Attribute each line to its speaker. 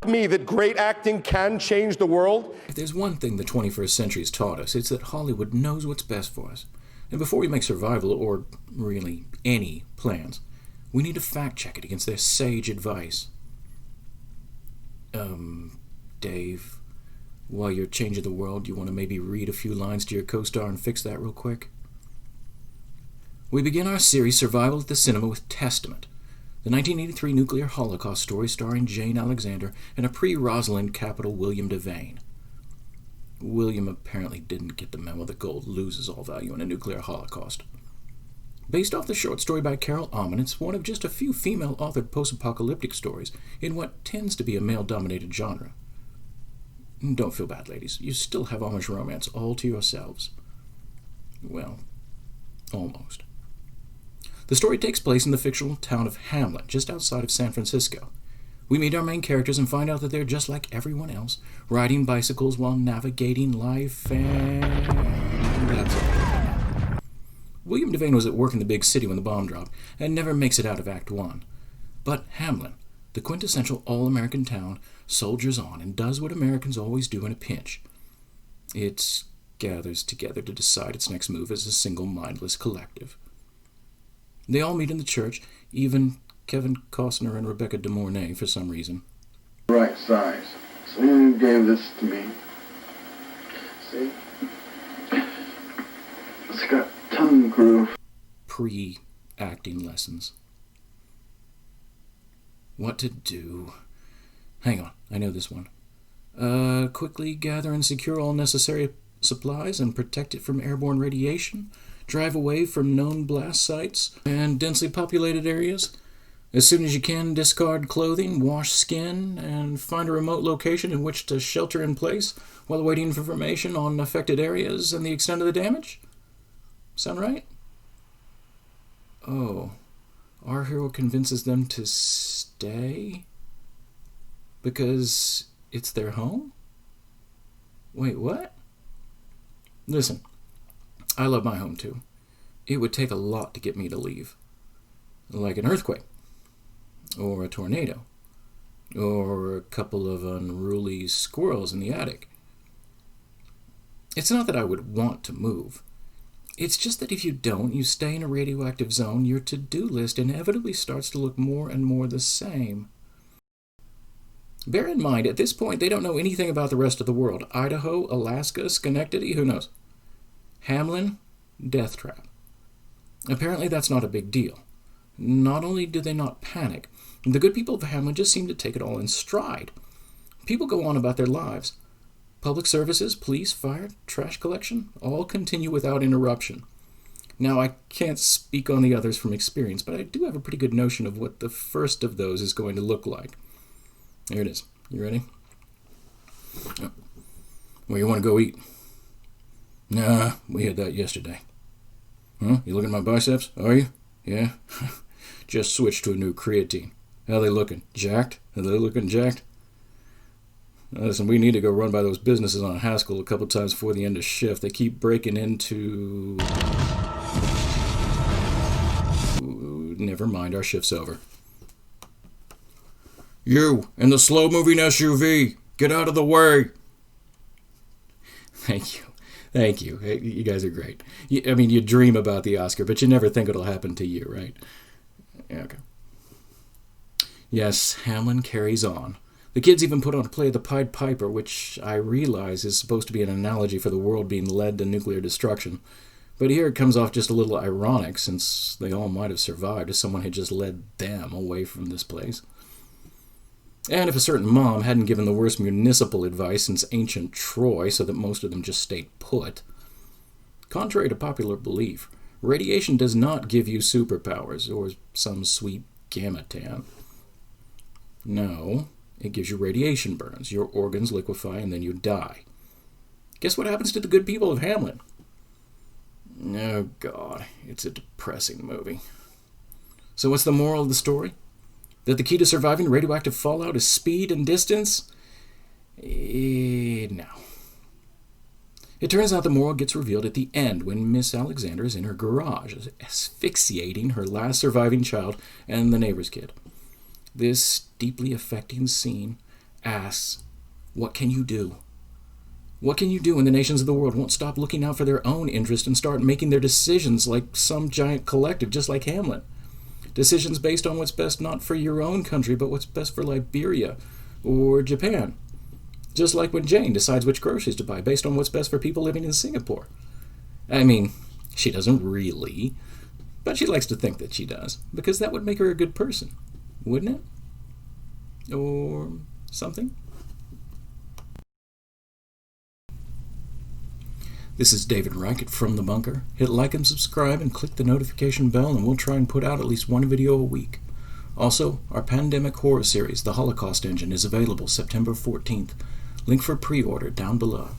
Speaker 1: me that great acting can change the world?
Speaker 2: If there's one thing the 21st century has taught us, it's that Hollywood knows what's best for us. And before we make survival, or really any plans, we need to fact-check it against their sage advice. Dave, while you're changing the world, you want to maybe read a few lines to your co-star and fix that real quick? We begin our series Survival at the Cinema with Testament, the 1983 nuclear holocaust story starring Jane Alexander and a pre-Rosalind capital William Devane. William apparently didn't get the memo that gold loses all value in a nuclear holocaust. Based off the short story by Carol Amon, it's one of just a few female-authored post-apocalyptic stories in what tends to be a male-dominated genre. Don't feel bad, ladies. You still have Amish romance all to yourselves. Well, almost. The story takes place in the fictional town of Hamlet, just outside of San Francisco. We meet our main characters and find out that they're just like everyone else, riding bicycles while navigating life, and that's all. William Devane was at work in the big city when the bomb dropped, and never makes it out of Act 1. But Hamlin, the quintessential all-American town, soldiers on and does what Americans always do in a pinch. It gathers together to decide its next move as a single mindless collective. They all meet in the church, even Kevin Costner and Rebecca De Mornay for some reason.
Speaker 3: Right size. So you gave this to me. See? It's got tongue groove.
Speaker 2: Pre-acting lessons. What to do? Hang on, I know this one. Quickly gather and secure all necessary supplies and protect it from airborne radiation. Drive away from known blast sites and densely populated areas. As soon as you can, discard clothing, wash skin, and find a remote location in which to shelter in place while waiting for information on affected areas and the extent of the damage. Sound right? Oh, our hero convinces them to stay? Because it's their home? Wait, what? Listen, I love my home too. It would take a lot to get me to leave. Like an earthquake, or a tornado, or a couple of unruly squirrels in the attic. It's not that I would want to move. It's just that if you don't, you stay in a radioactive zone, your to-do list inevitably starts to look more and more the same. Bear in mind, at this point, they don't know anything about the rest of the world. Idaho, Alaska, Schenectady, who knows? Hamlin, death trap. Apparently that's not a big deal. Not only do they not panic, the good people of Hamlin just seem to take it all in stride. People go on about their lives. Public services, police, fire, trash collection, all continue without interruption. Now, I can't speak on the others from experience, but I do have a pretty good notion of what the first of those is going to look like. Here it is. You ready? Where you want to go eat? Nah, we had that yesterday. Huh? You looking at my biceps? Are you? Yeah? Just switched to a new creatine. How they looking? Jacked? Are they looking jacked? Listen, we need to go run by those businesses on Haskell a couple times before the end of shift. They keep breaking into... Never mind, our shift's over. You, in the slow-moving SUV, get out of the way. Thank you. Thank you. You guys are great. I mean, you dream about the Oscar, but you never think it'll happen to you, right? Yeah, okay. Yes, Hamlin carries on. The kids even put on a play of the Pied Piper, which I realize is supposed to be an analogy for the world being led to nuclear destruction. But here it comes off just a little ironic, since they all might have survived if someone had just led them away from this place. And if a certain mom hadn't given the worst municipal advice since ancient Troy so that most of them just stayed put. Contrary to popular belief, radiation does not give you superpowers or some sweet gamma tan. No, it gives you radiation burns. Your organs liquefy and then you die. Guess what happens to the good people of Hamlin? Oh, God, it's a depressing movie. So what's the moral of the story? That the key to surviving radioactive fallout is speed and distance? No. It turns out the moral gets revealed at the end when Miss Alexander is in her garage, asphyxiating her last surviving child and the neighbor's kid. This deeply affecting scene asks, what can you do? What can you do when the nations of the world won't stop looking out for their own interest and start making their decisions like some giant collective, just like Hamlet? Decisions based on what's best not for your own country, but what's best for Liberia or Japan. Just like when Jane decides which groceries to buy based on what's best for people living in Singapore. I mean, she doesn't really, but she likes to think that she does, because that would make her a good person, wouldn't it? Or something? This is David Reichert from The Bunker. Hit like and subscribe and click the notification bell, and we'll try and put out at least one video a week. Also, our pandemic horror series, The Holocaust Engine, is available September 14th. Link for pre-order down below.